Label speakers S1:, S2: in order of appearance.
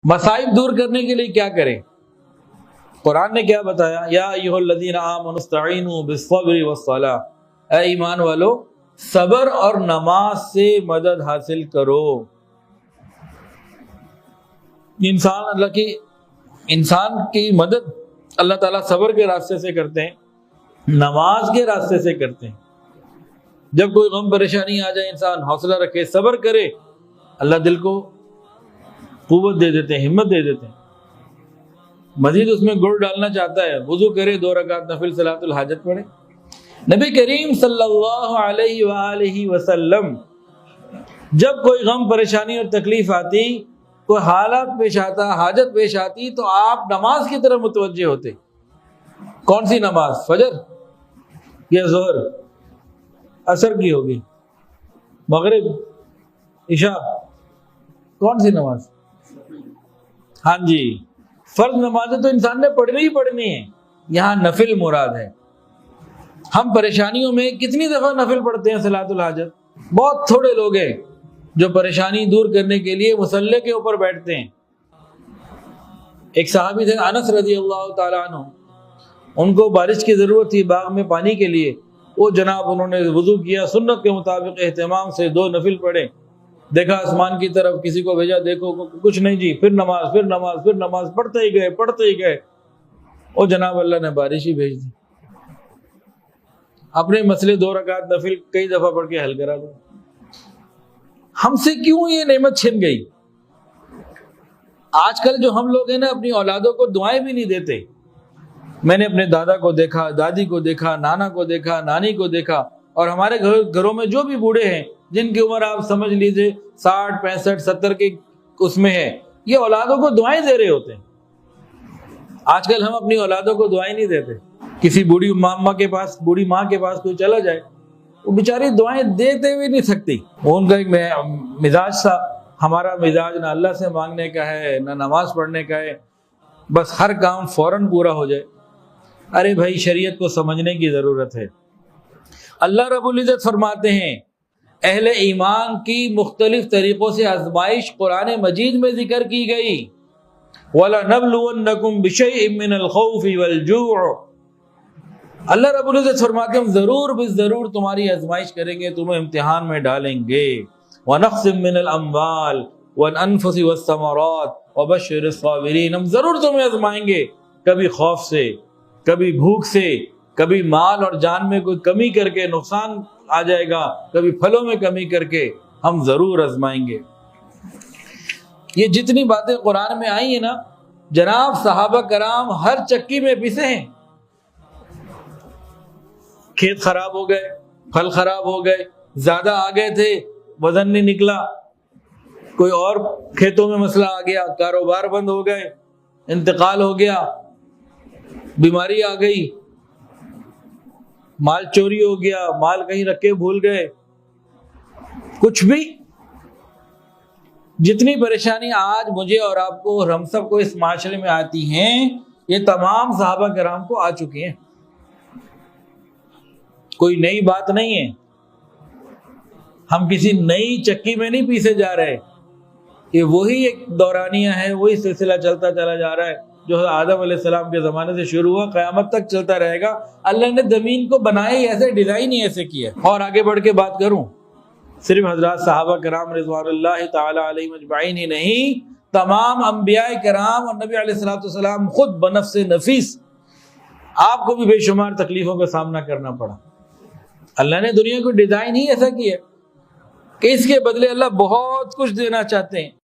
S1: مصائب دور کرنے کے لیے کیا کریں؟ قرآن نے کیا بتایا؟ یا ایھا الذین آمنوا استعینوا بالصبر والصلاۃ، اے ایمان والو صبر اور نماز سے مدد حاصل کرو۔ انسان کی مدد اللہ تعالیٰ صبر کے راستے سے کرتے ہیں، نماز کے راستے سے کرتے ہیں۔ جب کوئی غم پریشانی آ جائے انسان حوصلہ رکھے، صبر کرے، اللہ دل کو قوت دے دیتے ہیں، ہمت دے دیتے ہیں۔ مزید اس میں گڑ ڈالنا چاہتا ہے، وضو کرے، 2 رکعت نفل صلاۃ الحاجت پڑھے۔ نبی کریم صلی اللہ علیہ وآلہ وسلم جب کوئی غم پریشانی اور تکلیف آتی، کوئی حالات پیش آتا، حاجت پیش آتی، تو آپ نماز کی طرف متوجہ ہوتے۔ کون سی نماز؟ فجر یا ظہر؟ عصر کی ہوگی، مغرب، عشاء؟ کون سی نماز؟ ہاں جی، فرض نمازیں تو انسان نے پڑھنی ہی پڑھنی ہے، یہاں نفل مراد ہے۔ ہم پریشانیوں میں کتنی دفعہ نفل پڑھتے ہیں صلاۃ الحاجت؟ بہت تھوڑے لوگ ہیں جو پریشانی دور کرنے کے لیے مصلی کے اوپر بیٹھتے ہیں۔ ایک صحابی تھے انس رضی اللہ تعالیٰ عنہ، ان کو بارش کی ضرورت تھی باغ میں پانی کے لیے، وہ جناب انہوں نے وضو کیا، سنت کے مطابق اہتمام سے 2 نفل پڑھے، دیکھا آسمان کی طرف، کسی کو بھیجا، دیکھو کچھ نہیں جی، پھر نماز، پھر نماز، پھر نماز، پڑھتے ہی گئے، وہ جناب اللہ نے بارش ہی بھیج دی۔ اپنے مسئلے 2 رکعت نفل کئی دفعہ پڑھ کے حل کرا دو۔ ہم سے کیوں یہ نعمت چھن گئی؟ آج کل جو ہم لوگ ہیں نا، اپنی اولادوں کو دعائیں بھی نہیں دیتے۔ میں نے اپنے دادا کو دیکھا، دادی کو دیکھا، نانا کو دیکھا، نانی کو دیکھا، اور ہمارے گھروں میں جو بھی بوڑھے ہیں جن کی عمر آپ سمجھ لیجئے 60 65 70 کے اس میں ہے، یہ اولادوں کو دعائیں دے رہے ہوتے ہیں۔ آج کل ہم اپنی اولادوں کو دعائیں نہیں دیتے۔ کسی بوڑھی ماں کے پاس کوئی چلا جائے، وہ بیچاری دعائیں دیتے ہوئے نہیں سکتی۔ وہ ان کا ایک مزاج تھا، ہمارا مزاج نہ اللہ سے مانگنے کا ہے نہ نماز پڑھنے کا ہے، بس ہر کام فوراً پورا ہو جائے۔ ارے بھائی، شریعت کو سمجھنے کی ضرورت ہے۔ اللہ رب العزت فرماتے ہیں اہل ایمان کی مختلف طریقوں سے آزمائش قرآن مجید میں ذکر کی گئی۔ وَلَنَبْلُوَنَّكُمْ بِشَيْءٍ مِّنَ الْخَوْفِ وَالْجُوعِ، اللہ رب العزت فرماتے ہیں ہم ضرور تمہاری آزمائش کریں گے، تمہیں امتحان میں ڈالیں گے۔ وَنَقْصٍ مِّنَ الْأَمْوَالِ وَالْأَنفُسِ وَالثَّمَرَاتِ وَبَشِّرِ الصَّابِرِينَ، ہم ضرور تمہیں آزمائیں گے، کبھی خوف سے، کبھی بھوک سے، کبھی مال اور جان میں کوئی کمی کر کے نقصان آ جائے گا، کبھی پھلوں میں کمی کر کے، ہم ضرور آزمائیں گے۔ یہ جتنی باتیں قرآن میں آئی ہیں نا جناب، صحابہ کرام ہر چکی میں پسے ہیں۔ کھیت خراب ہو گئے، پھل خراب ہو گئے، زیادہ آ گئے تھے، وزن نہیں نکلا، کوئی اور کھیتوں میں مسئلہ آ گیا، کاروبار بند ہو گئے، انتقال ہو گیا، بیماری آ گئی، مال چوری ہو گیا، مال کہیں رکھے بھول گئے، کچھ بھی، جتنی پریشانی آج مجھے اور آپ کو اور ہم سب کو اس معاشرے میں آتی ہیں، یہ تمام صحابہ کرام کو آ چکی ہیں۔ کوئی نئی بات نہیں ہے، ہم کسی نئی چکی میں نہیں پیسے جا رہے، یہ وہی ایک دورانیہ ہے، وہی سلسلہ چلتا چلا جا رہا ہے جو آدم علیہ السلام کے زمانے سے شروع ہوا، قیامت تک چلتا رہے گا۔ اللہ نے زمین کو بنایا ہی ایسے، ڈیزائن ہی ایسے کیا۔ اور آگے بڑھ کے بات کروں، صرف حضرات صحابہ کرام رضوان اللہ تعالی علیہم اجمعین ہی نہیں، تمام انبیاء کرام اور نبی علیہ الصلوۃ والسلام خود بنفس نفیس آپ کو بھی بے شمار تکلیفوں کا سامنا کرنا پڑا۔ اللہ نے دنیا کو ڈیزائن ہی ایسا کیا کہ اس کے بدلے اللہ بہت کچھ دینا چاہتے ہیں۔